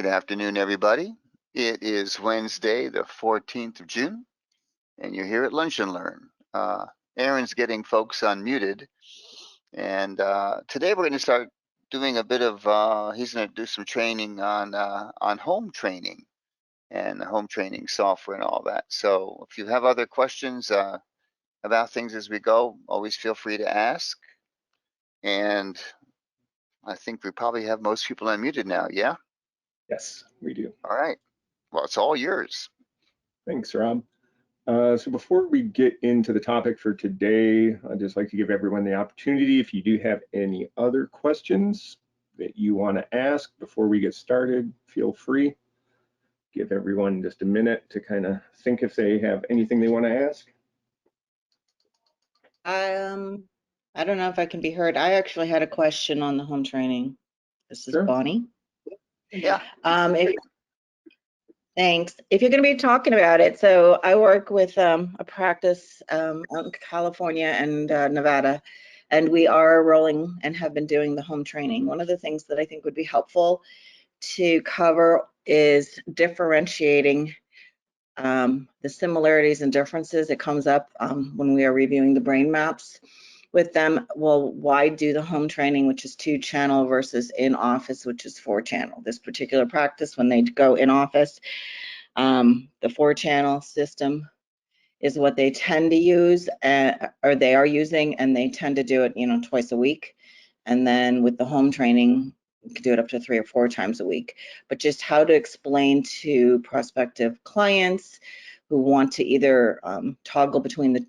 Good afternoon, everybody. It is Wednesday, the 14th of June, and you're here at Lunch and Learn. Aaron's getting folks unmuted, and today we're going to start doing a bit of, he's going to do some training on home training and home training software and all that. So if you have other questions about things as we go, always feel free to ask. And I think we probably have most people unmuted now, yeah? Yes, we do. All right. Well, it's all yours. Thanks, Rob. So before we get into the topic for today, I'd just like to give everyone the opportunity, if you do have any other questions that you want to ask before we get started, feel free. Give everyone just a minute to kind of think if they have anything they want to ask. I don't know if I can be heard. I actually had a question on the home training. This is Sure. Bonnie. Yeah. Thanks. If you're going to be talking about it, so I work with a practice out in California and Nevada, and we are rolling and have been doing the home training. One of the things that I think would be helpful to cover is differentiating the similarities and differences. It comes up when we are reviewing the brain maps with them. Well, why do the home training, which is 2-channel, versus in office, which is 4-channel? This particular practice, when they go in office, the 4-channel system is what they tend to use, or they are using, and they tend to do it, twice a week. And then with the home training, you can do it up to 3 or 4 times a week. But just how to explain to prospective clients who want to either toggle between the,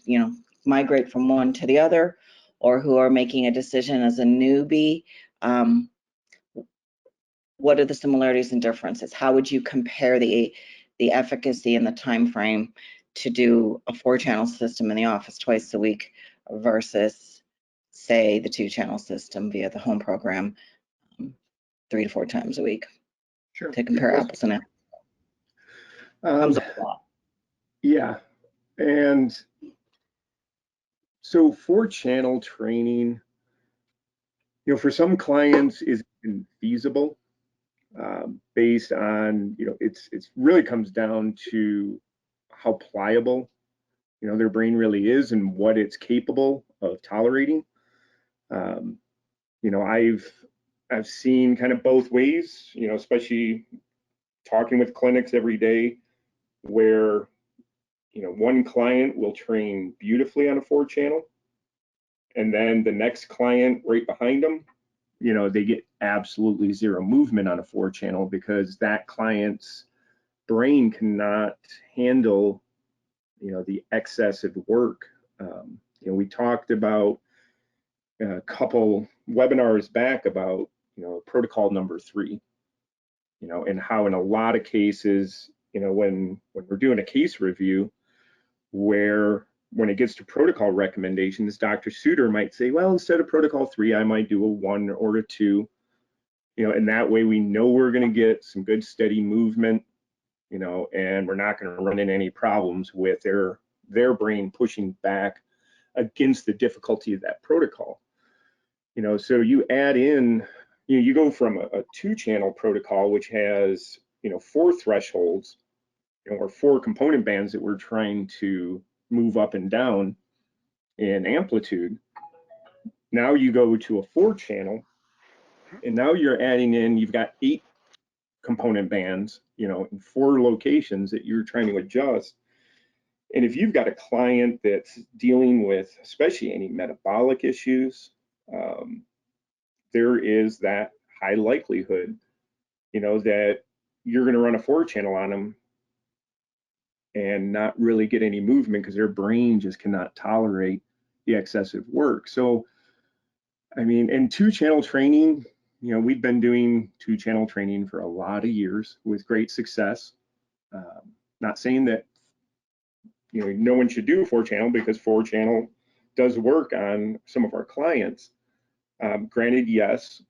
migrate from one to the other, or who are making a decision as a newbie, what are the similarities and differences? How would you compare the efficacy and the time frame to do a 4-channel system in the office twice a week versus, say, the 2-channel system via the home program 3 to 4 times a week? Sure. To compare apples and apples. Yeah, and so 4-channel training, for some clients is infeasible based on, it's really comes down to how pliable, their brain really is and what it's capable of tolerating. I've seen kind of both ways, especially talking with clinics every day, where one client will train beautifully on a 4-channel, and then the next client right behind them, they get absolutely zero movement on a 4-channel because that client's brain cannot handle the excessive work. We talked about a couple webinars back about protocol number 3, and how in a lot of cases, when we're doing a case review, where when it gets to protocol recommendations, Dr. Suter might say, well, instead of protocol 3, I might do a 1 or a 2, and that way we know we're going to get some good steady movement, and we're not going to run into any problems with their brain pushing back against the difficulty of that protocol. So you add in, you go from a 2-channel protocol, which has 4 thresholds, or 4 component bands that we're trying to move up and down in amplitude. Now you go to a 4-channel, and now you're adding in, you've got 8 component bands, in 4 locations that you're trying to adjust. And if you've got a client that's dealing with, especially any metabolic issues, there is that high likelihood, that you're going to run a 4-channel on them and not really get any movement because their brain just cannot tolerate the excessive work. So, I mean, in 2-channel training, we've been doing 2-channel training for a lot of years with great success. Not saying that, no one should do 4-channel, because 4-channel does work on some of our clients. Granted, yes,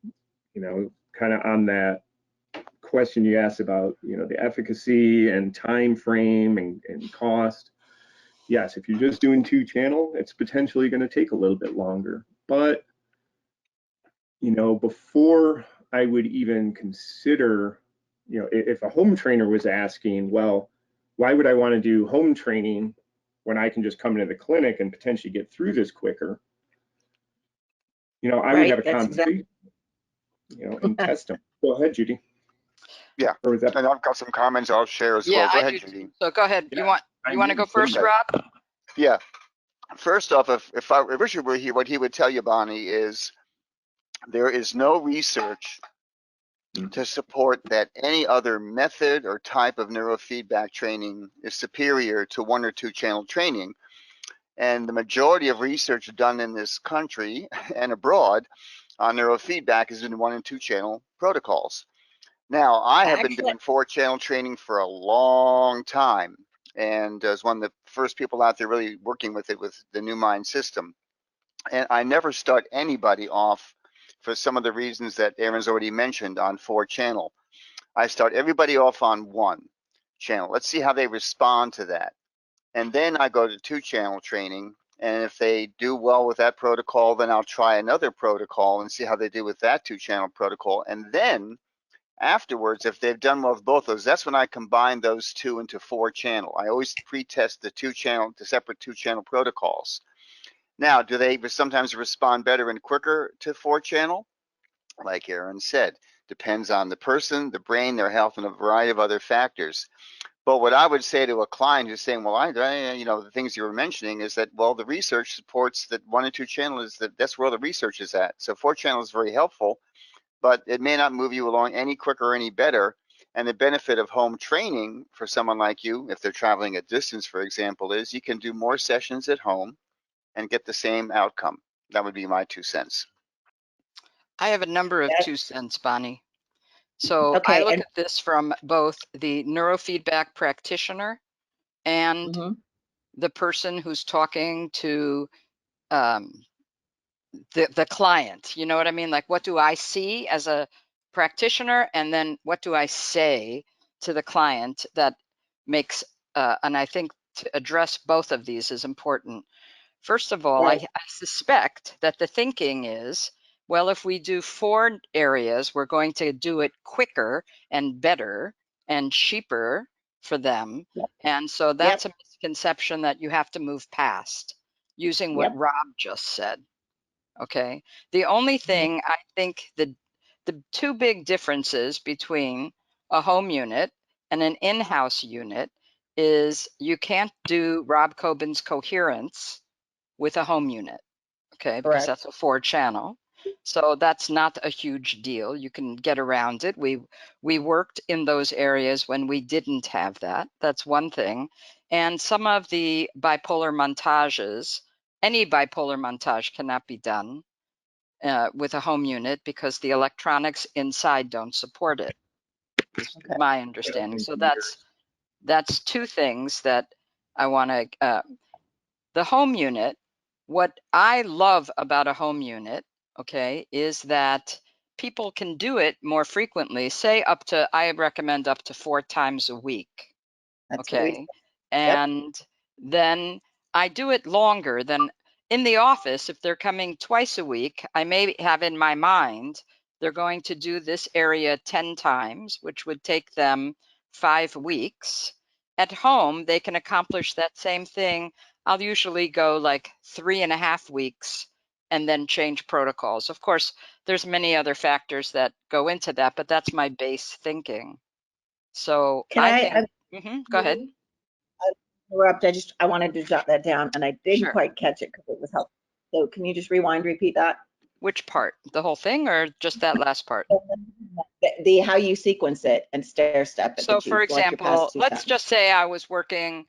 kind of on that question you asked about, the efficacy and time frame and cost. Yes, if you're just doing 2-channel, it's potentially going to take a little bit longer. But, before I would even consider you know, if a home trainer was asking, well, why would I want to do home training when I can just come into the clinic and potentially get through this quicker? You know, I would have a Right, that's conversation, you know, and test them. Go ahead, Judy. Yeah, Or was that? and I've got some comments I'll share as Yeah, well. Go I ahead, do. Judy. So go ahead. Yeah, You want to go first, Okay. Rob? Yeah. First off, if Richard were here, what he would tell you, Bonnie, is there is no research to support that any other method or type of neurofeedback training is superior to 1 or 2 channel training. And the majority of research done in this country and abroad on neurofeedback is in 1 and 2 channel protocols. Now, I have been Actually- doing 4 channel training for a long time, and as one of the first people out there really working with it with the New Mind system. And I never start anybody off for some of the reasons that Aaron's already mentioned on 4 channel. I start everybody off on 1 channel. Let's see how they respond to that. And then I go to 2 channel training. And if they do well with that protocol, then I'll try another protocol and see how they do with that 2 channel protocol. And then afterwards, if they've done well with both those, that's when I combine those 2 into 4 channel. I always pre-test the separate 2 channel protocols. Now, do they sometimes respond better and quicker to 4 channel? Like Aaron said, depends on the person, the brain, their health, and a variety of other factors. But what I would say to a client who's saying, well, you know, the things you were mentioning is that, well, the research supports that 1 and 2 channel is that's where the research is at. So 4 channel is very helpful, but it may not move you along any quicker or any better. And the benefit of home training for someone like you, if they're traveling a distance, for example, is you can do more sessions at home and get the same outcome. That would be my 2 cents. I have a number of Yes. 2 cents, Bonnie. So I Okay, look and- at this from both the neurofeedback practitioner and Mhm. the person who's talking to the client. You know what I mean? Like, what do I see as a practitioner, and then what do I say to the client that makes and I think to address both of these is important. First of all, Right. I suspect that the thinking is, well, if we do 4 areas, we're going to do it quicker and better and cheaper for them. Yep. And so that's a misconception that you have to move past using what Yep. Rob just said. Okay. The only thing I think the 2 big differences between a home unit and an in-house unit is you can't do Rob Coben's coherence with a home unit, okay, because Correct. that's a 4 channel. So that's not a huge deal. You can get around it. We worked in those areas when we didn't have that. That's one thing. And some of the bipolar montages, any bipolar montage cannot be done with a home unit because the electronics inside don't support it, is Okay. my understanding. So that's 2 things that I want to, the home unit, what I love about a home unit, okay, is that people can do it more frequently, say I recommend up to 4 times a week. That's what we- Okay. And then I do it longer than in the office. If they're coming twice a week, I may have in my mind, they're going to do this area 10 times, which would take them 5 weeks. At home, they can accomplish that same thing. I'll usually go like 3.5 weeks and then change protocols. Of course, there's many other factors that go into that, but that's my base thinking. So Can I I think, go ahead. interrupt? I wanted to jot that down and I didn't Sure. quite catch it because it was helpful. So can you just repeat that? Which part? The whole thing or just that last part? The how you sequence it and stair step it. So for like your past example, 2 let's steps. just say I was working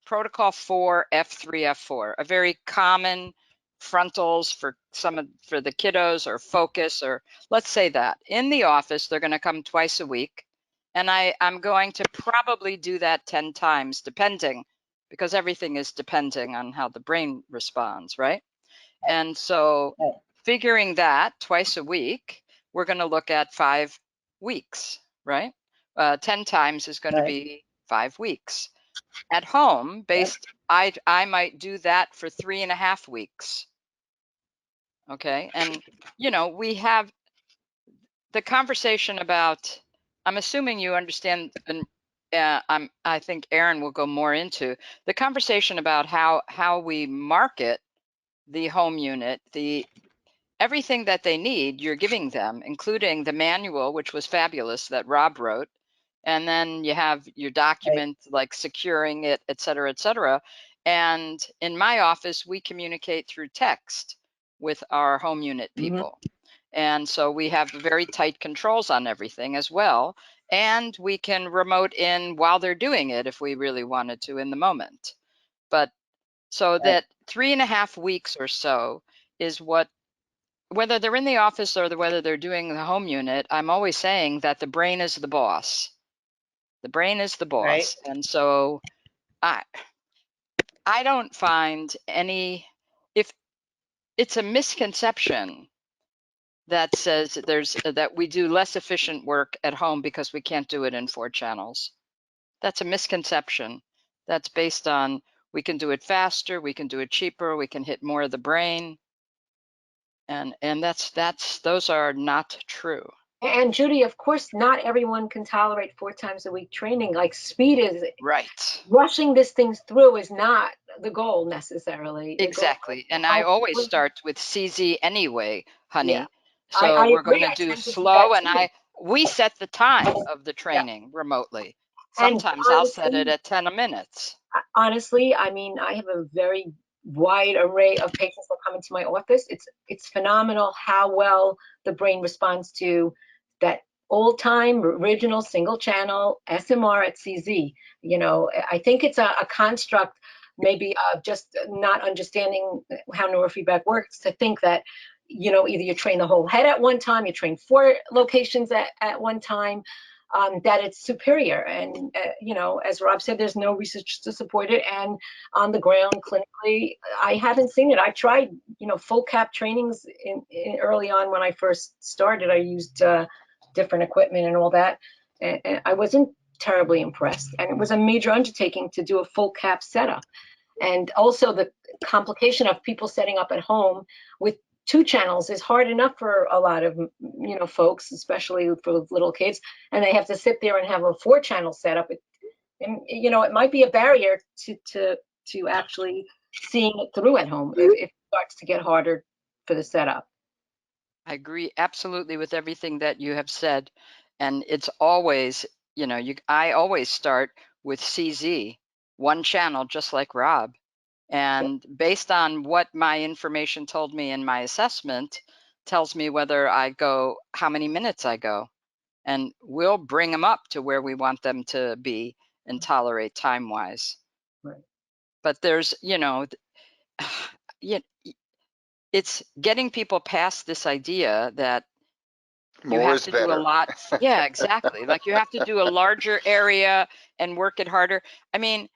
protocol 4, F3, F4, a very common frontals for for the kiddos or focus, or let's say that. In the office, they're going to come twice a week. And I'm going to probably do that 10 times, depending, because everything is depending on how the brain responds, right? And so Right. figuring that twice a week, we're going to look at 5 weeks, right? 10 times is going to Right. be 5 weeks. At home, I might do that for 3.5 weeks. Okay. And, we have the conversation about I'm assuming you understand, and I think Aaron will go more into the conversation about how we market the home unit, everything that they need, you're giving them, including the manual, which was fabulous that Rob wrote. And then you have your document, like securing it, et cetera, et cetera. And in my office, we communicate through text with our home unit people. And so we have very tight controls on everything as well. And we can remote in while they're doing it if we really wanted to in the moment. But so that 3.5 weeks or so is what, whether they're in the office or whether they're doing the home unit, I'm always saying that the brain is the boss. The brain is the boss. Right. And so I don't find any, if it's a misconception that says that we do less efficient work at home because we can't do it in 4 channels. That's a misconception. That's based on we can do it faster, we can do it cheaper, we can hit more of the brain. And those are not true. And Judy, of course, not everyone can tolerate 4 times a week training. Like speed is Right. rushing this things through is not the goal necessarily. The goal Exactly. is And to I help always bring- start with CZ anyway, honey. Yeah. So I we're agree. going I to do tend to do slow, that and too. we set the time of the training remotely. And Sometimes I'll set it at 10 minutes. honestly, I mean, I have a very wide array of patients that come into my office. It's phenomenal how well the brain responds to that old time original single channel SMR at CZ. You know, I think it's a construct maybe of just not understanding how neurofeedback works to think that, you know, either you train the whole head at one time, you train 4 locations at one time, that it's superior. And, you know, as Rob said, there's no research to support it. And on the ground clinically, I haven't seen it. I tried, you know, full cap trainings in early on when I first started. I used different equipment and all that. And I wasn't terribly impressed. And it was a major undertaking to do a full cap setup. And also the complication of people setting up at home with 2 channels is hard enough for a lot of, you know, folks, especially for little kids, and they have to sit there and have a 4 channel setup. And, you know, it might be a barrier to actually seeing it through at home if it starts to get harder for the setup. I agree absolutely with everything that you have said. And it's always, you know, I always start with CZ, 1 channel, just like Rob. And based on what my information told me in my assessment, tells me whether I go, how many minutes I go. And we'll bring them up to where we want them to be and tolerate time-wise. Right. But there's, you know, it's getting people past this idea that you More have is to do a better. lot. Yeah, exactly. Like you have to do a larger area and work it harder. I mean,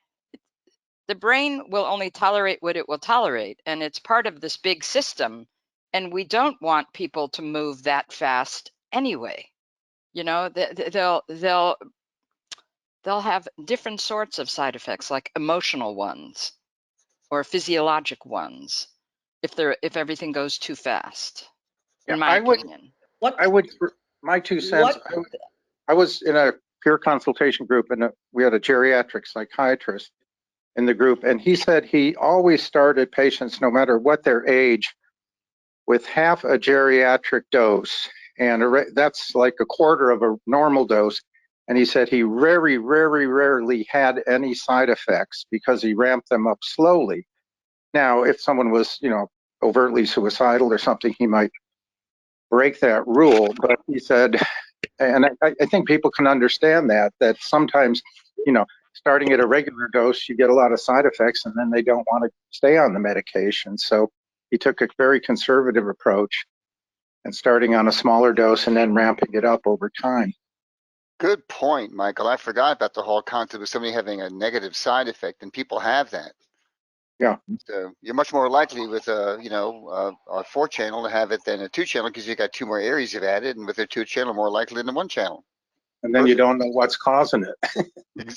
the brain will only tolerate what it will tolerate, and it's part of this big system. And we don't want people to move that fast anyway. You know, they'll have different sorts of side effects, like emotional ones or physiologic ones, if everything goes too fast, in Yeah, my opinion. my 2 cents, I was in a peer consultation group and we had a geriatric psychiatrist in the group, and he said he always started patients, no matter what their age, with half a geriatric dose. And that's like a quarter of a normal dose. And he said he very, very rarely had any side effects because he ramped them up slowly. Now, if someone was, you know, overtly suicidal or something, he might break that rule. But he said, and I think people can understand that sometimes, you know, starting at a regular dose, you get a lot of side effects and then they don't want to stay on the medication. So he took a very conservative approach and starting on a smaller dose and then ramping it up over time. Good point, Michael. I forgot about the whole concept of somebody having a negative side effect, and people have that. Yeah. So you're much more likely with a 4 channel to have it than a 2 channel because you got 2 more areas you've added, and with a 2 channel more likely than 1 channel. And then you don't know what's causing it.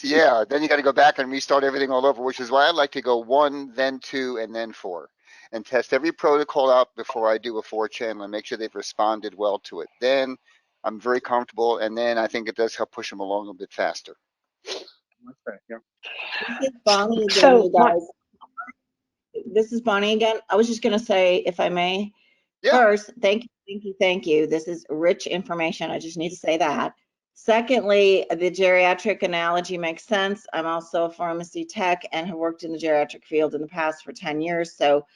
Yeah, then you got to go back and restart everything all over, which is why I like to go 1, then 2, and then 4, and test every protocol out before I do a 4 channel and make sure they've responded well to it. Then I'm very comfortable, and then I think it does help push them along a bit faster. Okay, yeah. This is Bonnie again, So you guys. This is Bonnie again. I was just going to say, if I may, Yeah. first, thank you, thank you, thank you. This is rich information. I just need to say that. Secondly, the geriatric analogy makes sense. I'm also a pharmacy tech and have worked in the geriatric field in the past for 10 years. So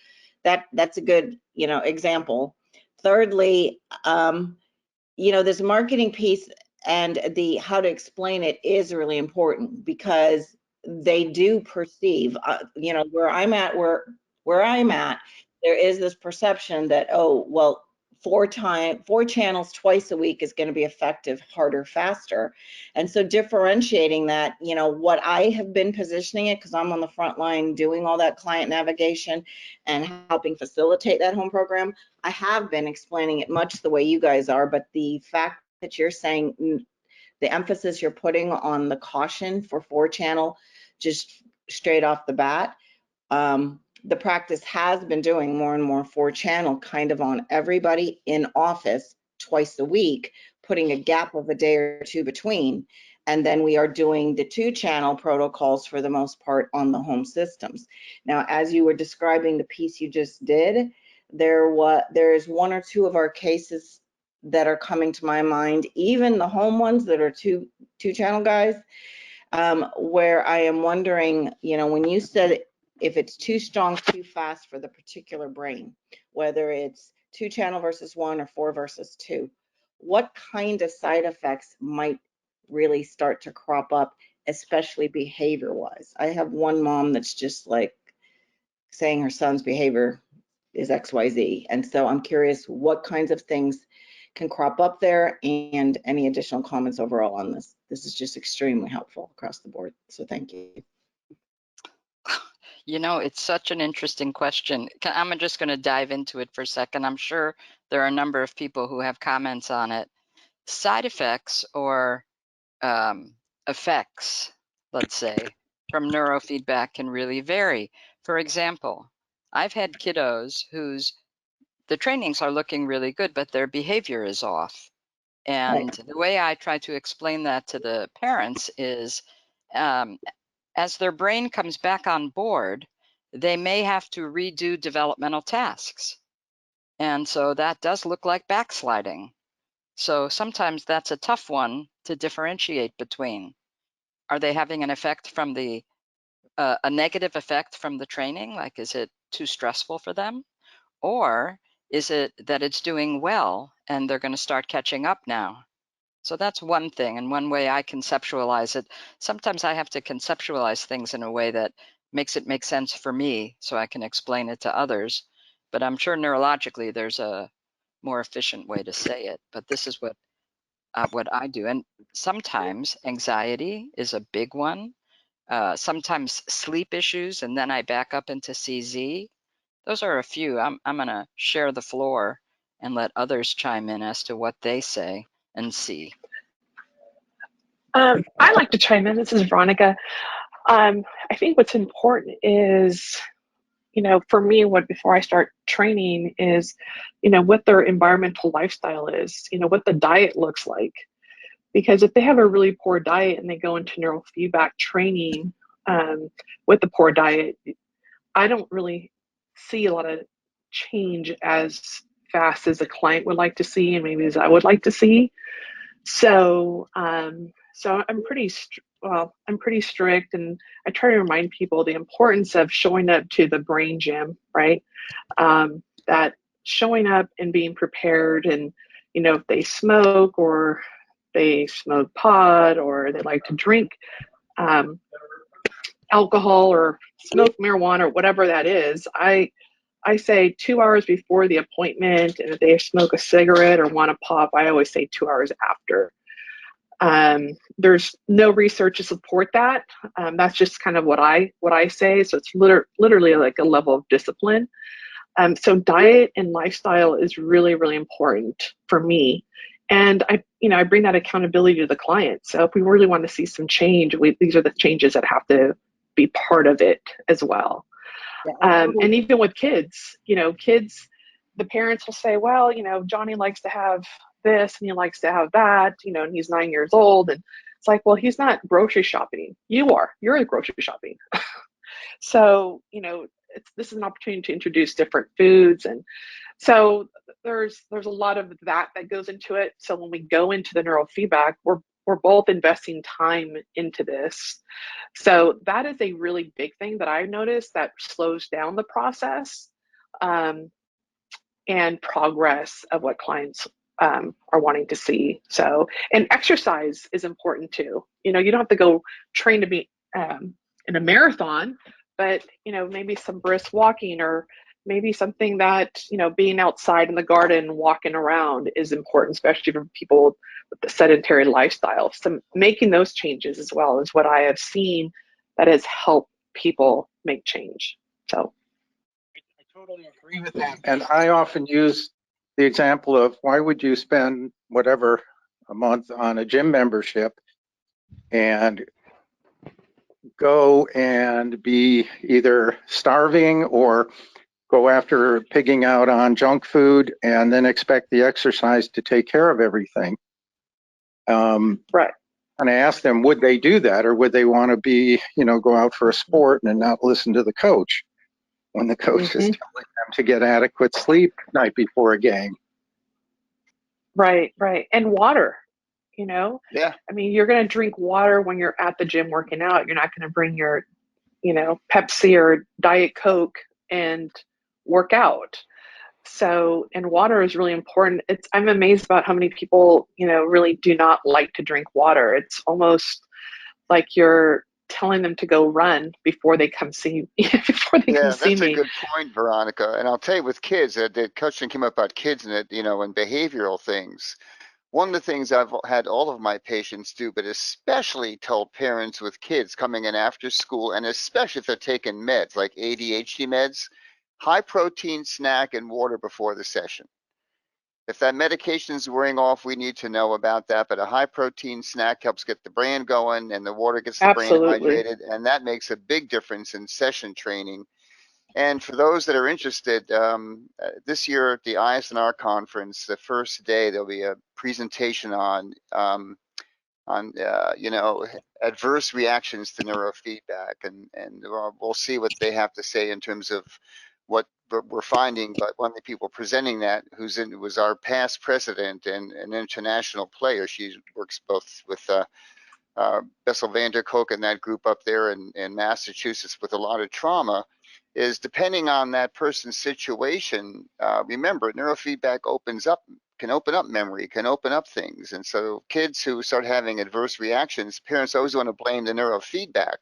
that's a good, example. Thirdly, this marketing piece and the how to explain it is really important because they do perceive, where I'm at, there is this perception that, oh, well, four channels twice a week is going to be effective, harder, faster. And so differentiating that, what I have been positioning it, because I'm on the front line doing all that client navigation and helping facilitate that home program, I have been explaining it much the way you guys are, but the fact that you're saying the emphasis you're putting on the caution for 4-channel, just straight off the bat, the practice has been doing more and more 4-channel kind of on everybody in office twice a week, putting a gap of a day or two between. And then we are doing the 2-channel protocols for the most part on the home systems. Now, as you were describing the piece you just did, there's 1 or 2 of our cases that are coming to my mind, even the home ones that are two-channel guys, where I am wondering, when you said if it's too strong, too fast for the particular brain, whether it's 2-channel versus 1 or 4 versus 2, what kind of side effects might really start to crop up, especially behavior-wise? I have one mom that's just like saying her son's behavior is XYZ. And so I'm curious what kinds of things can crop up there and any additional comments overall on this. This is just extremely helpful across the board. So thank you. It's such an interesting question. I'm just going to dive into it for a second. I'm sure there are a number of people who have comments on it. Side effects or effects, let's say, from neurofeedback can really vary. For example, I've had kiddos the trainings are looking really good, but their behavior is off. And the way I try to explain that to the parents is, as their brain comes back on board, they may have to redo developmental tasks. And so that does look like backsliding. So sometimes that's a tough one to differentiate between. Are they having an effect from a negative effect from the training? Like, is it too stressful for them? Or is it that it's doing well and they're going to start catching up now? So that's one thing, and one way I conceptualize it. Sometimes I have to conceptualize things in a way that makes it make sense for me so I can explain it to others. But I'm sure neurologically there's a more efficient way to say it. But this is what I do. And sometimes anxiety is a big one. Sometimes sleep issues, and then I back up into CZ. Those are a few. I'm going to share the floor and let others chime in as to what they say and see. I like to chime in. This is Veronica. I think what's important is, for me, before I start training is, what their environmental lifestyle is, what the diet looks like. Because if they have a really poor diet and they go into neurofeedback training with a poor diet, I don't really see a lot of change as fast as a client would like to see and maybe as I would like to see. So, I'm pretty strict, and I try to remind people the importance of showing up to the brain gym, right? That showing up and being prepared, and if they smoke or they smoke pot or they like to drink alcohol or smoke marijuana or whatever that is, I say 2 hours before the appointment, and if they smoke a cigarette or want to pop, I always say 2 hours after. There's no research to support that. That's just kind of what I say. So it's literally like a level of discipline. So diet and lifestyle is really, really important for me. And I bring that accountability to the client. So if we really want to see some change, these are the changes that have to be part of it as well. And even with kids, the parents will say, well, Johnny likes to have this and he likes to have that, you know, and he's 9 years old. And it's like, well, he's not grocery shopping. You're the grocery shopping. So, you know, this is an opportunity to introduce different foods. And so there's a lot of that goes into it. So when we go into the neurofeedback, we're both investing time into this. So that is a really big thing that I've noticed that slows down the process and progress of what clients are wanting to see. So, and exercise is important too. You know, you don't have to go train to be in a marathon, but, you know, maybe some brisk walking, or maybe something that, you know, being outside in the garden, walking around is important, especially for people with the sedentary lifestyle. So making those changes as well is what I have seen that has helped people make change. So I totally agree with that. And I often use the example of, why would you spend whatever a month on a gym membership and go and be either starving or go after pigging out on junk food and then expect the exercise to take care of everything? right. And I asked them, would they do that, or would they want to be, you know, go out for a sport and not listen to the coach when the coach is telling them to get adequate sleep night before a game? Right. And water, you know? Yeah. I mean, you're going to drink water when you're at the gym working out. You're not going to bring your, you know, Pepsi or Diet Coke and work out. So, and water is really important. I'm amazed about how many people, you know, really do not like to drink water. It's almost like you're telling them to go run before they come see before they come see That's a me. good point, Veronica. And I'll tell you, with kids, the question came up about kids and and behavioral things. One of the things I've had all of my patients do, but especially told parents with kids coming in after school, and especially if they're taking meds like ADHD meds, high protein snack and water before the session. If that medication is wearing off, we need to know about that. But a high protein snack helps get the brain going, and the water gets the brain Absolutely. hydrated. And that makes a big difference in session training. And for those that are interested, this year at the ISNR conference, the first day, there'll be a presentation on adverse reactions to neurofeedback, and we'll see what they have to say in terms of what we're finding. But one of the people presenting that, was our past president and an international player. She works both with Bessel van der Kolk and that group up there in Massachusetts with a lot of trauma, is depending on that person's situation. Remember, neurofeedback can open up memory, can open up things. And so kids who start having adverse reactions, parents always want to blame the neurofeedback,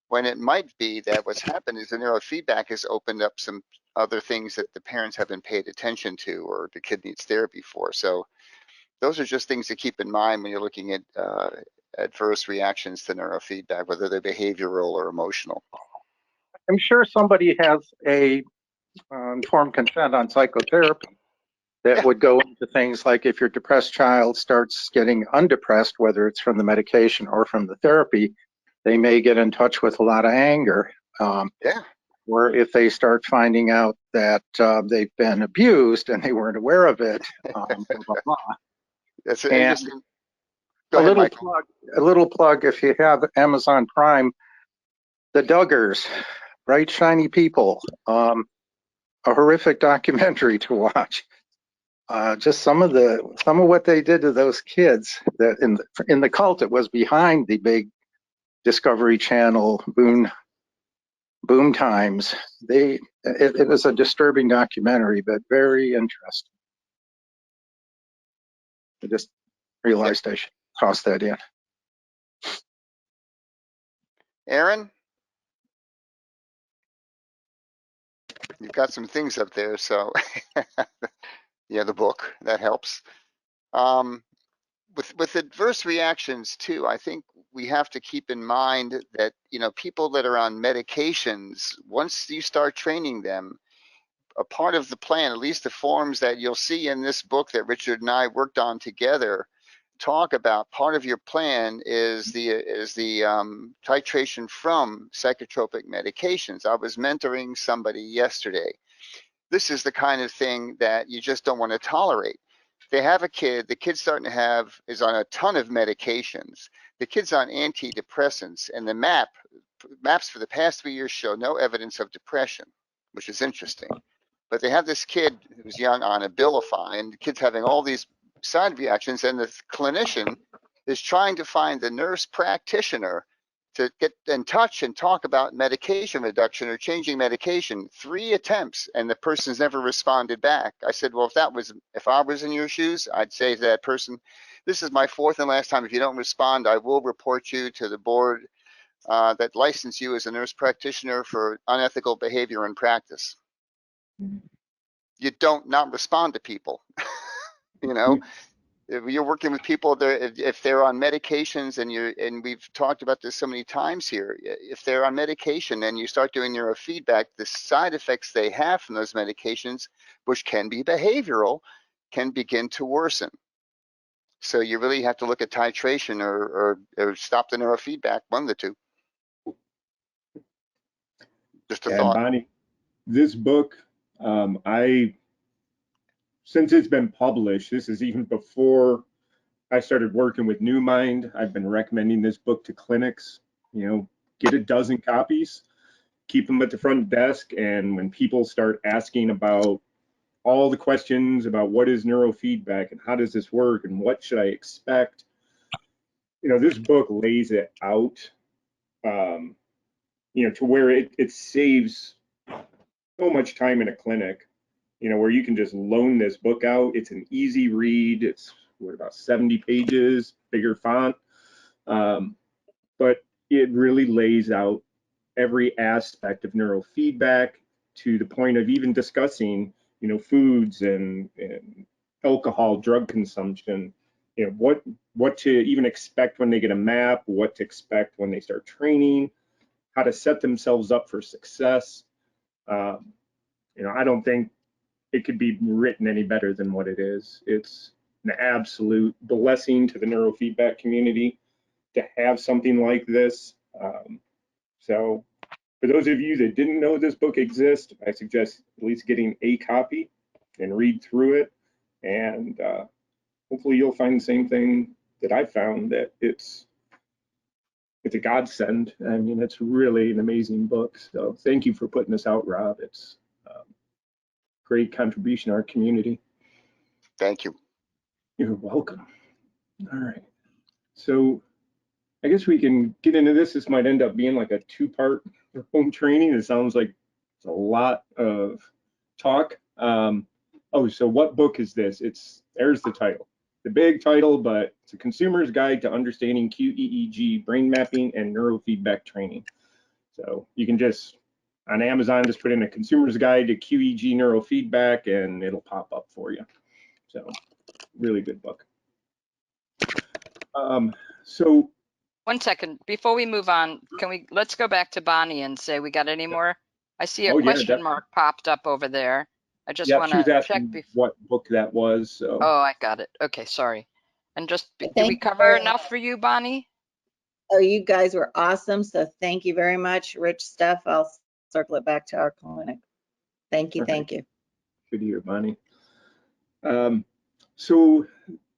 when it might be that what's happened is the neurofeedback has opened up some other things that the parents haven't paid attention to, or the kid needs therapy for. So those are just things to keep in mind when you're looking at adverse reactions to neurofeedback, whether they're behavioral or emotional. I'm sure somebody has a informed consent on psychotherapy that would go into things like, if your depressed child starts getting undepressed, whether it's from the medication or from the therapy, they may get in touch with a lot of anger. Or if they start finding out that they've been abused and they weren't aware of it, blah, blah, blah. That's And interesting. Go ahead, a little plug, if you have Amazon Prime, The Duggars, Bright Shiny People, a horrific documentary to watch. Just some of what they did to those kids. That in the cult, it was behind the big Discovery Channel boom times. It was a disturbing documentary, but very interesting. I just realized I should toss that in. Aaron, you've got some things up there, so yeah, the book, that helps. With adverse reactions too, I think we have to keep in mind that, people that are on medications, once you start training them, a part of the plan, at least the forms that you'll see in this book that Richard and I worked on together, talk about part of your plan is the titration from psychotropic medications. I was mentoring somebody yesterday. This is the kind of thing that you just don't want to tolerate. they have a kid, the kid's starting to is on a ton of medications. The kid's on antidepressants, and the maps for the past 3 years show no evidence of depression, which is interesting. But they have this kid who's young on Abilify, and the kid's having all these side reactions, and the clinician is trying to find the nurse practitioner to get in touch and talk about medication reduction or changing medication. 3 attempts, and the person's never responded back. I said, well, if I was in your shoes, I'd say to that person, this is my 4th and last time. If you don't respond, I will report you to the board that licensed you as a nurse practitioner for unethical behavior in practice. You don't not respond to people. You know, if you're working with people, if they're on medications, and we've talked about this so many times here, if they're on medication and you start doing neurofeedback, the side effects they have from those medications, which can be behavioral, can begin to worsen. So you really have to look at titration or stop the neurofeedback, one of the two. Just a And thought. Bonnie, this book, since it's been published, this is even before I started working with NewMind. I've been recommending this book to clinics. You know, get a dozen copies, keep them at the front desk, and when people start asking about all the questions about what is neurofeedback and how does this work and what should I expect, you know, this book lays it out, you know, to where it saves so much time in a clinic, you know, where you can just loan this book out. It's an easy read. It's about 70 pages, bigger font, but it really lays out every aspect of neurofeedback to the point of even discussing, you know, foods and alcohol, drug consumption, you know, what to even expect when they get a map, what to expect when they start training, how to set themselves up for success. You know, I don't think it could be written any better than what it is. It's an absolute blessing to the neurofeedback community to have something like this. So for those of you that didn't know this book exists, I suggest at least getting a copy and read through it. And hopefully you'll find the same thing that I found, that it's a godsend. I mean, it's really an amazing book. So thank you for putting this out, Rob. It's great contribution to our community. Thank you. You're welcome. All right. So I guess we can get into this. This might end up being like a 2-part home training. It sounds like it's a lot of talk. Oh, so what book is this? There's the title. The big title, but it's a consumer's guide to understanding QEEG brain mapping and neurofeedback training. So you can just, on Amazon, just put in a consumer's guide to QEEG neurofeedback and it'll pop up for you. So really good book. So 1 second, before we move on, let's go back to Bonnie and say we got any more? I see a question mark popped up over there. I just want to check what book that was. So. Oh, I got it. Okay, sorry. And just, did we cover enough for you, Bonnie? Oh, you guys were awesome. So thank you very much. Rich stuff. I'll circle it back to our clinic. Thank you. Thank you. Good to hear, Bonnie. So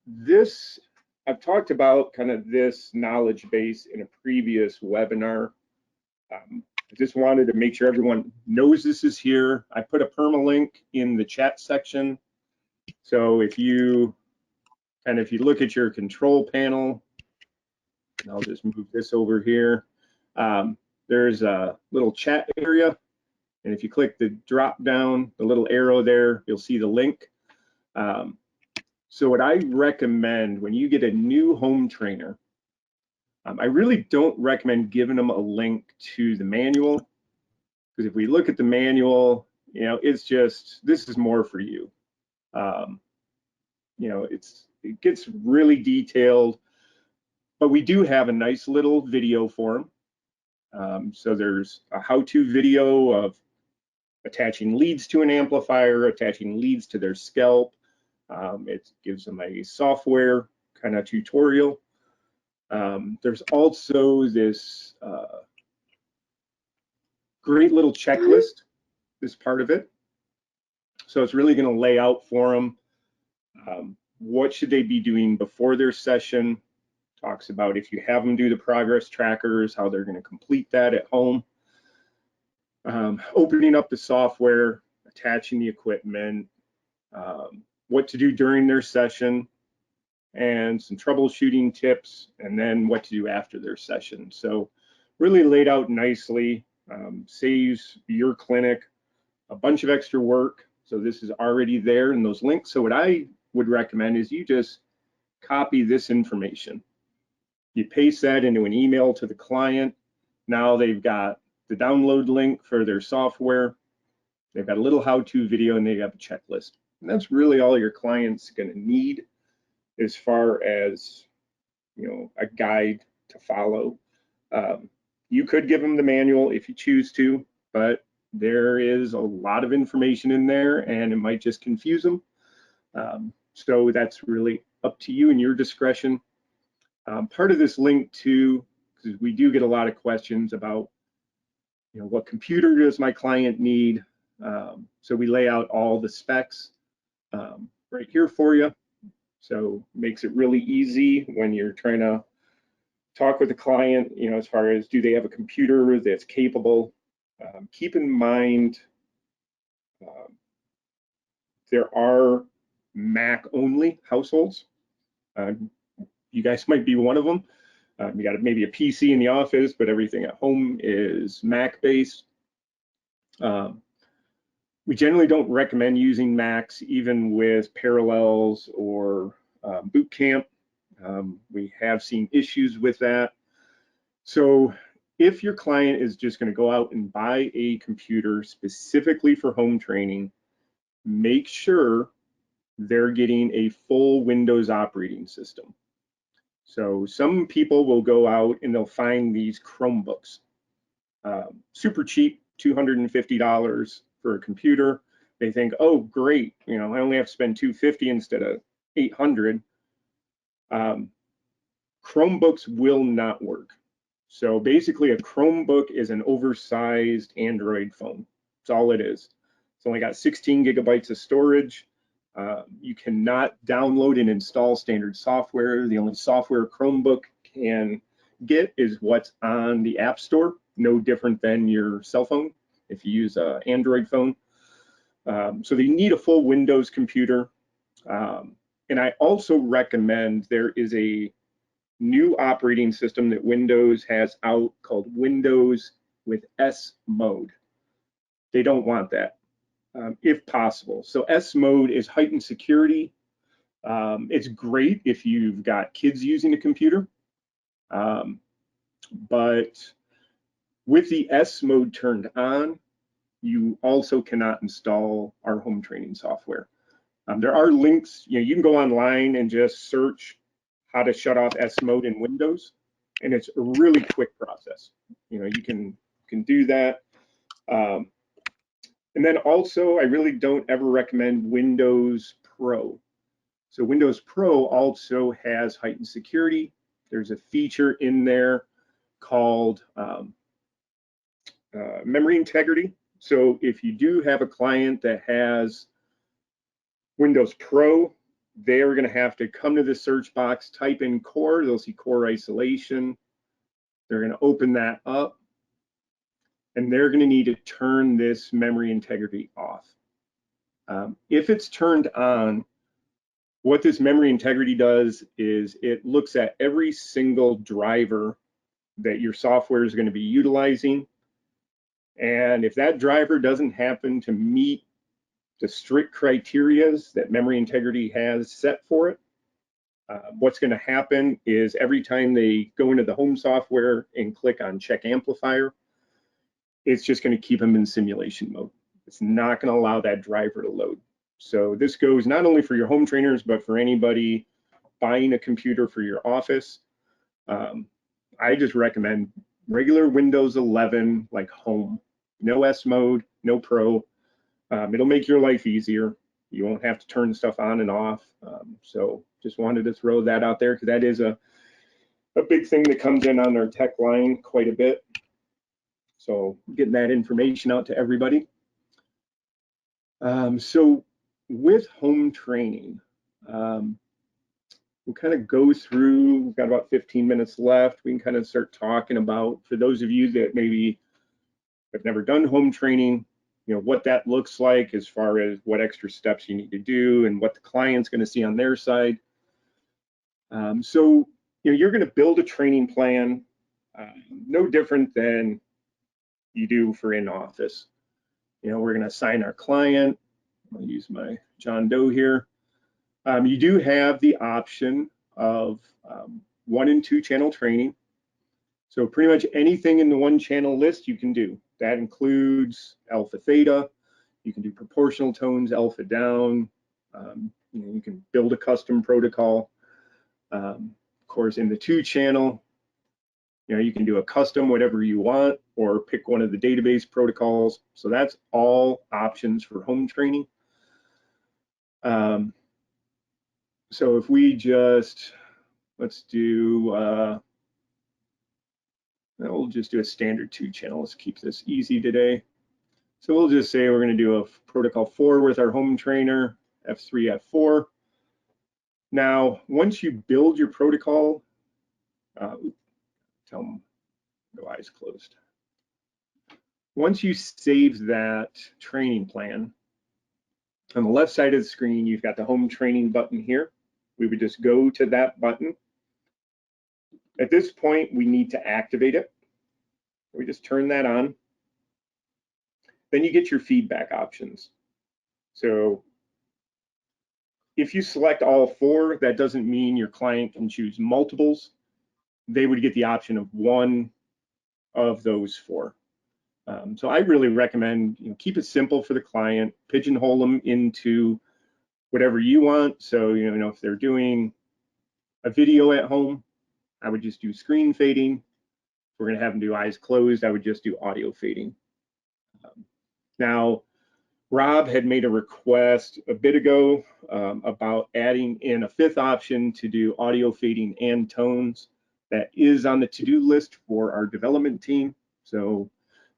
this, I've talked about kind of this knowledge base in a previous webinar. I just wanted to make sure everyone knows this is here. I put a permalink in the chat section. So if you look at your control panel, and I'll just move this over here, there's a little chat area. And if you click the drop down, the little arrow there, you'll see the link. So what I recommend when you get a new home trainer, I really don't recommend giving them a link to the manual, because if we look at the manual, you know, it's just, this is more for you. You know, it gets really detailed, but we do have a nice little video for them. So there's a how-to video of attaching leads to an amplifier, attaching leads to their scalp. It gives them a software kind of tutorial. There's also this great little checklist, this part of it. So it's really going to lay out for them what should they be doing before their session. Talks about if you have them do the progress trackers, how they're going to complete that at home. Opening up the software, attaching the equipment, what to do during their session, and some troubleshooting tips, and then what to do after their session. So really laid out nicely, saves your clinic a bunch of extra work. So this is already there in those links. So what I would recommend is you just copy this information. You paste that into an email to the client. Now they've got the download link for their software. They've got a little how-to video, and they have a checklist. And that's really all your client's going to need as far as, you know, a guide to follow. You could give them the manual if you choose to, but there is a lot of information in there, and it might just confuse them. So that's really up to you and your discretion. Part of this link too, because we do get a lot of questions about, you know, what computer does my client need? So we lay out all the specs right here for you. So makes it really easy when you're trying to talk with the client, you know, as far as do they have a computer that's capable. Keep in mind, there are Mac only households. You guys might be one of them. You got maybe a PC in the office, but everything at home is Mac based. We generally don't recommend using Macs even with Parallels or Boot Camp. We have seen issues with that. So if your client is just going to go out and buy a computer specifically for home training, make sure they're getting a full Windows operating system. So some people will go out and they'll find these Chromebooks, super cheap, $250 for a computer. They think, oh, great, you know, I only have to spend $250 instead of $800. Chromebooks will not work. So basically, a Chromebook is an oversized Android phone. That's all it is. It's only got 16 gigabytes of storage. You cannot download and install standard software. The only software a Chromebook can get is what's on the App Store, no different than your cell phone if you use an Android phone. So they need a full Windows computer. And I also recommend there is a new operating system that Windows has out called Windows with S mode. They don't want that. If possible. So S mode is heightened security. It's great if you've got kids using a computer, but with the S mode turned on, you also cannot install our home training software. There are links, you know, you can go online and just search how to shut off S mode in Windows, and it's a really quick process. You know, you can do that. And then also, I really don't ever recommend Windows Pro. So Windows Pro also has heightened security. There's a feature in there called memory integrity. So if you do have a client that has Windows Pro, they are going to have to come to the search box, type in core, they'll see core isolation. They're going to open that up, and they're going to need to turn this memory integrity off. If it's turned on, what this memory integrity does is it looks at every single driver that your software is going to be utilizing. And if that driver doesn't happen to meet the strict criteria that memory integrity has set for it, what's going to happen is every time they go into the home software and click on check amplifier, it's just going to keep them in simulation mode. It's not going to allow that driver to load. So this goes not only for your home trainers, but for anybody buying a computer for your office. I just recommend regular Windows 11, like home, no S mode, no Pro. It'll make your life easier. You won't have to turn stuff on and off. So just wanted to throw that out there because that is a big thing that comes in on our tech line quite a bit. So getting that information out to everybody. So with home training, we'll kind of go through, we've got about 15 minutes left. We can kind of start talking about, for those of you that maybe have never done home training, you know, what that looks like as far as what extra steps you need to do and what the client's going to see on their side. So, you know, you're going to build a training plan, no different than you do for in-office. You know, we're going to assign our client. I'll use my John Doe here. You do have the option of 1 and 2 channel training. So pretty much anything in the 1 channel list you can do. That includes alpha theta. You can do proportional tones, alpha down. You know, you can build a custom protocol. Of course, in the 2 channel, you know, you can do a custom whatever you want or pick one of the database protocols. So that's all options for home training. So if we just, let's do, we'll just do a standard 2 channel. Let's keep this easy today. So we'll just say we're going to do a protocol 4 with our home trainer, F3, F4. Now, once you build your protocol, tell them, go eyes closed. Once you save that training plan, on the left side of the screen, you've got the home training button here. We would just go to that button. At this point, we need to activate it. We just turn that on. Then you get your feedback options. So if you select all 4, that doesn't mean your client can choose multiples. They would get the option of 1 of those 4. So I really recommend, you know, keep it simple for the client, pigeonhole them into whatever you want. So, you know, if they're doing a video at home, I would just do screen fading. If we're going to have them do eyes closed, I would just do audio fading. Now, Rob had made a request a bit ago about adding in a 5th option to do audio fading and tones. That is on the to-do list for our development team. So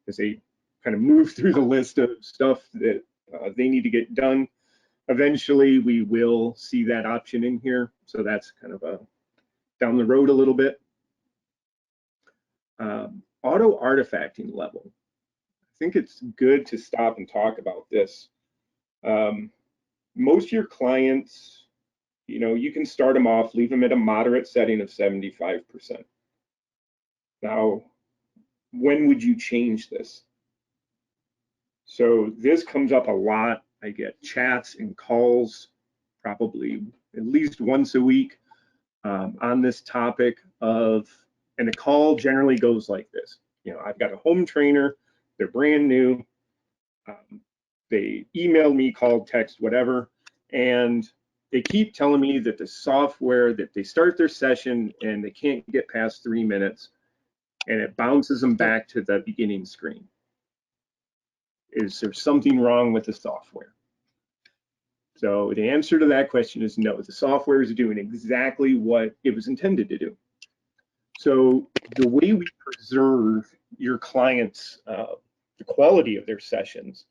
as they kind of move through the list of stuff that they need to get done, eventually we will see that option in here. So that's kind of a down the road a little bit. Auto artifacting level. I think it's good to stop and talk about this. Most of your clients, you know, you can start them off, leave them at a moderate setting of 75%. Now, when would you change this? So this comes up a lot. I get chats and calls probably at least once a week on this topic of, and the call generally goes like this. You know, I've got a home trainer, they're brand new. They emailed me, called, text, whatever, and they keep telling me that the software, that they start their session and they can't get past 3 minutes and it bounces them back to the beginning screen. Is there something wrong with the software? So the answer to that question is no. The software is doing exactly what it was intended to do. So the way we preserve your clients, the quality of their sessions,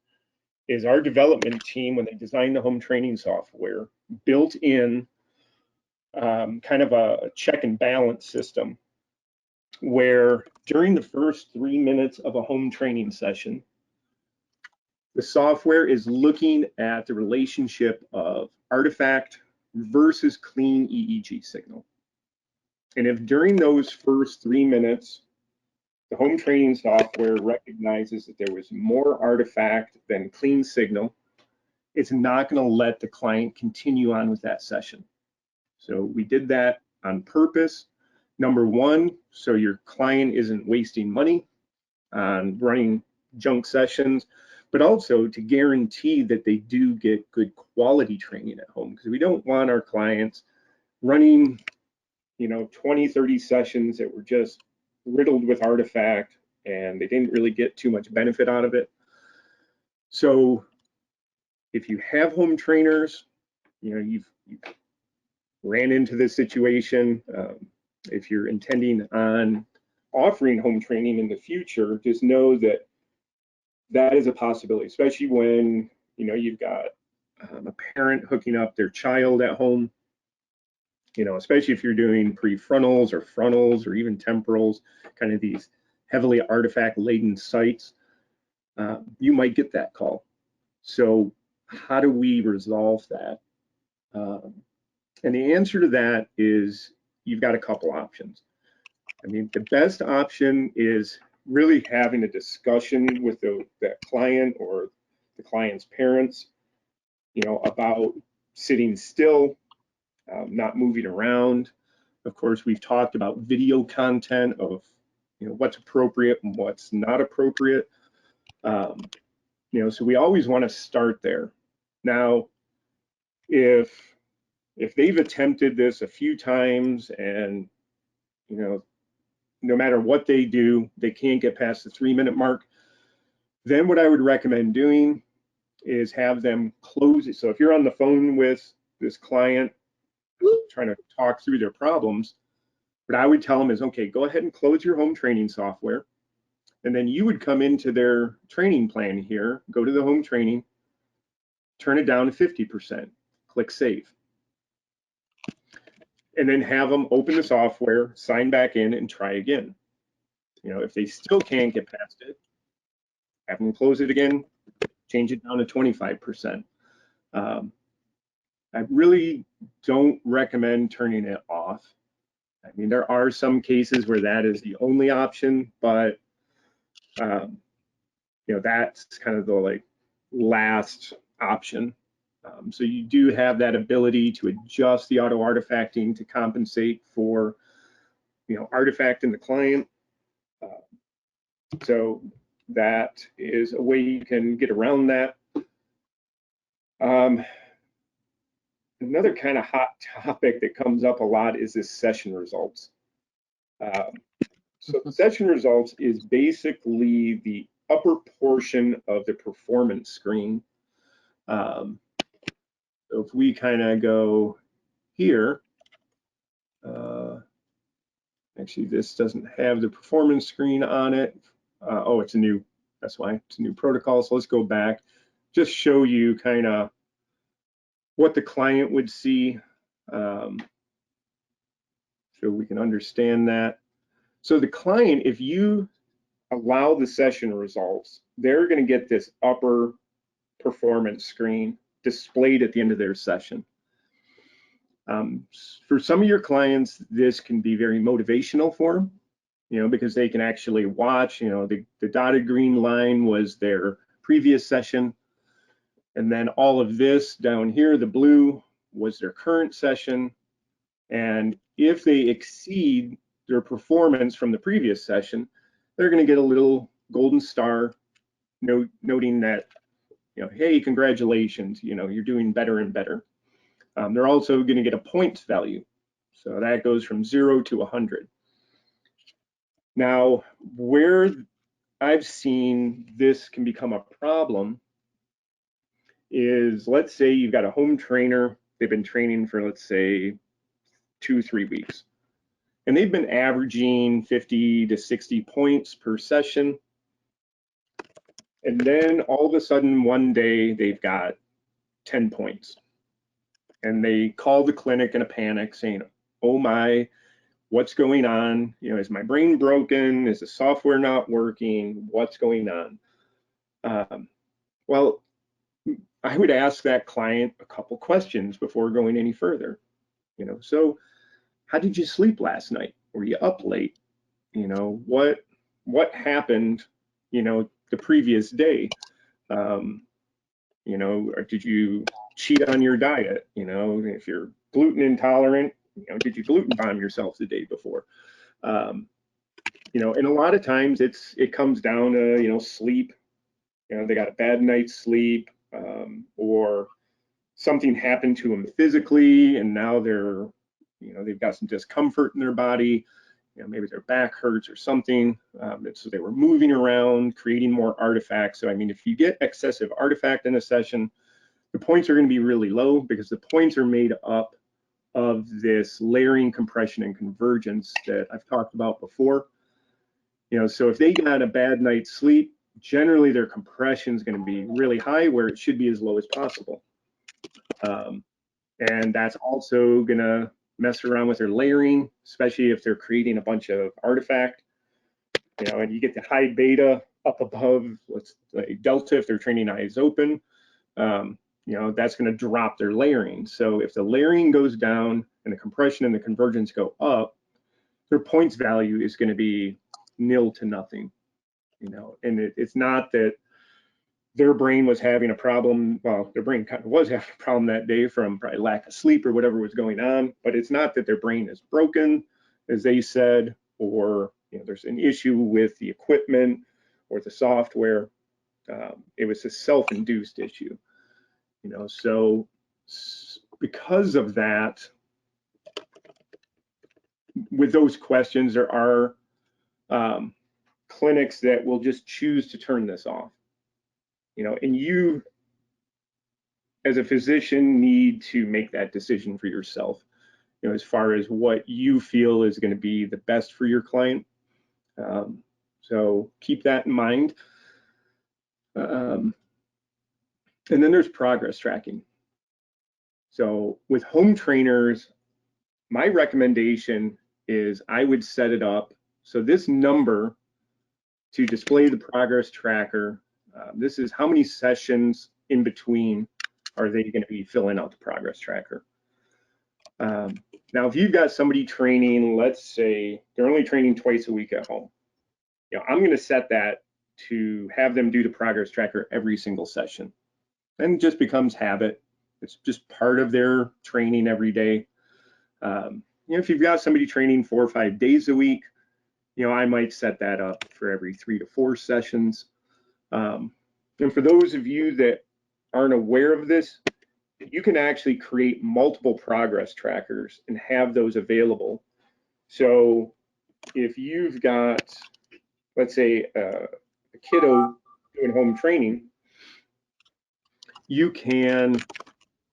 is our development team, when they design the home training software, built in kind of a check and balance system where during the first 3 minutes of a home training session, the software is looking at the relationship of artifact versus clean EEG signal. And if during those first 3 minutes, the home training software recognizes that there was more artifact than clean signal, it's not going to let the client continue on with that session. So we did that on purpose. Number one, so your client isn't wasting money on running junk sessions, but also to guarantee that they do get good quality training at home, because we don't want our clients running, you know, 20, 30 sessions that were just riddled with artifact and they didn't really get too much benefit out of it. So if you have home trainers, you know, you've ran into this situation, if you're intending on offering home training in the future, just know that that is a possibility, especially when, you know, you've got a parent hooking up their child at home. you know, especially if you're doing prefrontals or frontals or even temporals, kind of these heavily artifact laden sites, you might get that call. So how do we resolve that? And the answer to that is you've got a couple options. I mean, the best option is really having a discussion with that client or the client's parents, you know, about sitting still, not moving around. Of course, we've talked about video content of, you know, what's appropriate and what's not appropriate. You know, so we always want to start there. Now, if they've attempted this a few times and, you know, no matter what they do, they can't get past the 3-minute mark, then what I would recommend doing is have them close it. So if you're on the phone with this client trying to talk through their problems, what I would tell them is, okay, go ahead and close your home training software. And then you would come into their training plan here, go to the home training, turn it down to 50%, click save. And then have them open the software, sign back in and try again. You know, if they still can't get past it, have them close it again, change it down to 25%. I really don't recommend turning it off. I mean, there are some cases where that is the only option, but you know, that's kind of the like last option. So you do have that ability to adjust the auto artifacting to compensate for, you know, artifact in the client. So that is a way you can get around that. Another kind of hot topic that comes up a lot is this session results. So session results is basically the upper portion of the performance screen. So if we kind of go here, actually this doesn't have the performance screen on it. Oh, it's a new, that's why it's a new protocol. So let's go back, just show you kind of what the client would see, so we can understand that. So the client, if you allow the session results, they're going to get this upper performance screen displayed at the end of their session. For some of your clients, this can be very motivational for them, you know, because they can actually watch, you know, the dotted green line was their previous session. And then all of this down here, the blue, was their current session. And if they exceed their performance from the previous session, they're going to get a little golden star noting that, you know, hey, congratulations, you know, you're doing better and better. They're also going to get a points value. So that goes from 0 to 100. Now, where I've seen this can become a problem is, let's say you've got a home trainer, they've been training for, let's say, 2-3 weeks, and they've been averaging 50 to 60 points per session. And then all of a sudden, one day, they've got 10 points. And they call the clinic in a panic saying, oh my, what's going on? You know, is my brain broken? Is the software not working? What's going on? Well, I would ask that client a couple questions before going any further. You know, so how did you sleep last night? Were you up late? You know, what happened, you know, the previous day? You know, or did you cheat on your diet? You know, if you're gluten intolerant, you know, did you gluten bomb yourself the day before? You know, and a lot of times it comes down to, you know, sleep. You know, they got a bad night's sleep, or something happened to them physically, and now they're, you know, they've got some discomfort in their body. You know, maybe their back hurts or something. So they were moving around, creating more artifacts. So I mean, if you get excessive artifact in a session, the points are going to be really low because the points are made up of this layering, compression, and convergence that I've talked about before. You know, so if they got a bad night's sleep, generally their compression is going to be really high where it should be as low as possible. And that's also going to mess around with their layering, especially if they're creating a bunch of artifact, and you get the high beta up above, let's say delta, if they're training eyes open, that's going to drop their layering. So if the layering goes down and the compression and the convergence go up, their points value is going to be nil to nothing, and it's not that their brain was having a problem. Well, their brain kind of was having a problem that day from probably lack of sleep or whatever was going on, but it's not that their brain is broken, as they said, or there's an issue with the equipment or the software. It was a self-induced issue, so because of that, with those questions, there are clinics that will just choose to turn this off, and you as a physician need to make that decision for yourself, as far as what you feel is going to be the best for your client. So keep that in mind. And then there's progress tracking. So with home trainers, my recommendation is I would set it up so this number to display the progress tracker, this is how many sessions in between are they going to be filling out the progress tracker. Now, if you've got somebody training, let's say they're only training twice a week at home, I'm going to set that to have them do the progress tracker every single session. And it just becomes habit. It's just part of their training every day. If you've got somebody training 4 or 5 days a week, I might set that up for every 3 to 4 sessions. And for those of you that aren't aware of this, you can actually create multiple progress trackers and have those available. So if you've got, let's say, a kiddo doing home training, you can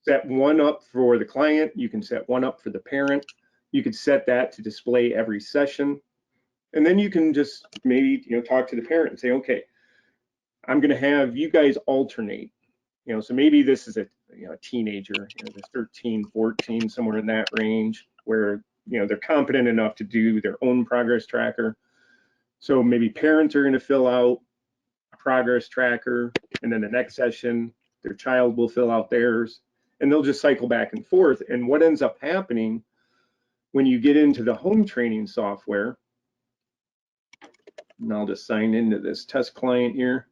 set one up for the client, you can set one up for the parent, you could set that to display every session, and then you can just maybe talk to the parent and say, okay, I'm going to have you guys alternate. So maybe this is a teenager, they're 13, 14, somewhere in that range, where they're competent enough to do their own progress tracker. So maybe parents are going to fill out a progress tracker, and then the next session their child will fill out theirs, and they'll just cycle back and forth. And what ends up happening when you get into the home training software, and I'll just sign into this test client here.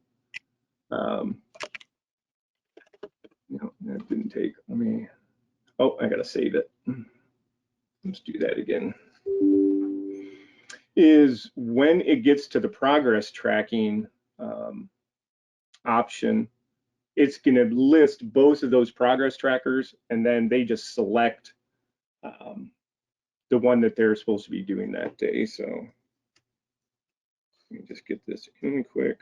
That didn't take, I gotta save it. Let's do that again. Is when it gets to the progress tracking option, it's gonna list both of those progress trackers, and then they just select the one that they're supposed to be doing that day. So let me just get this in quick.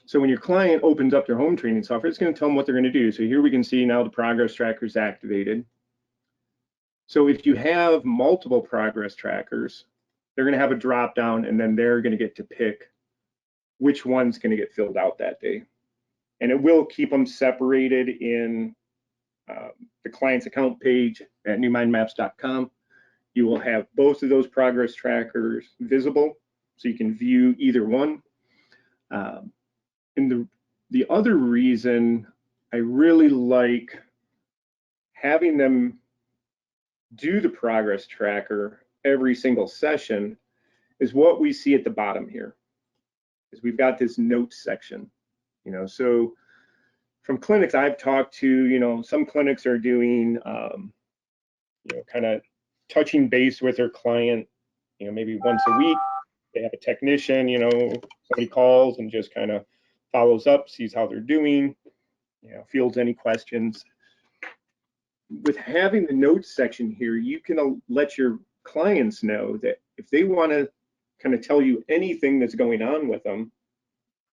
So when your client opens up their home training software, it's going to tell them what they're going to do. So here we can see now the progress tracker is activated. So if you have multiple progress trackers, they're going to have a drop down, and then they're going to get to pick which one's going to get filled out that day. And it will keep them separated in the client's account page at newmindmaps.com. You will have both of those progress trackers visible, so you can view either one. And the other reason I really like having them do the progress tracker every single session is what we see at the bottom here, is we've got this notes section. So from clinics I've talked to, some clinics are doing, kind of touching base with their client, maybe once a week. They have a technician, somebody calls and just kind of follows up, sees how they're doing, fields any questions. With having the notes section here, you can let your clients know that if they want to kind of tell you anything that's going on with them,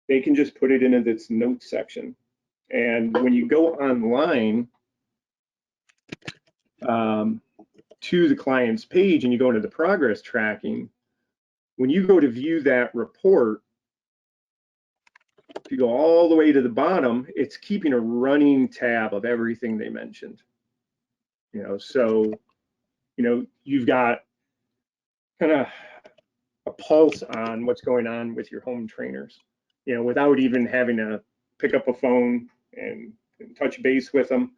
they can just put it into this notes section. And when you go online to the client's page and you go into the progress tracking, when you go to view that report, if you go all the way to the bottom, it's keeping a running tab of everything they mentioned. So, you've got kind of a pulse on what's going on with your home trainers, without even having to pick up a phone and touch base with them.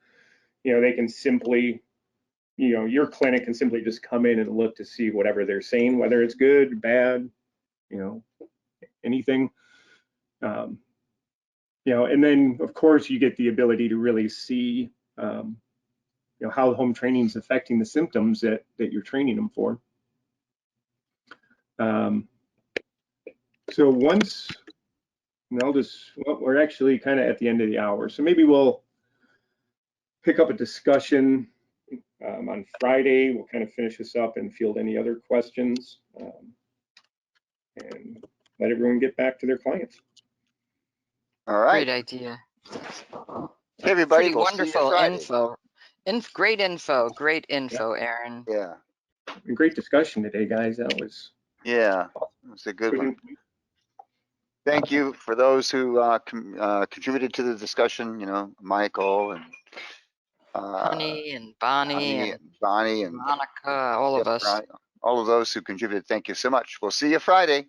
They can simply, your clinic can simply just come in and look to see whatever they're saying, whether it's good, bad, anything. And then of course you get the ability to really see, how home training is affecting the symptoms that you're training them for. So once, we're actually kind of at the end of the hour. So maybe we'll pick up a discussion on Friday. We'll kind of finish this up and field any other questions, and let everyone get back to their clients. All right. Great idea. Hey, everybody. Pretty We'll see you wonderful Friday. info. Great info, Aaron. Yeah. Great discussion today, guys. That was Yeah. It was a good one. Thank you for those who contributed to the discussion, Michael and Honey and Bonnie and Bonnie and Monica, all of us. all of those who contributed. Thank you so much. We'll see you Friday.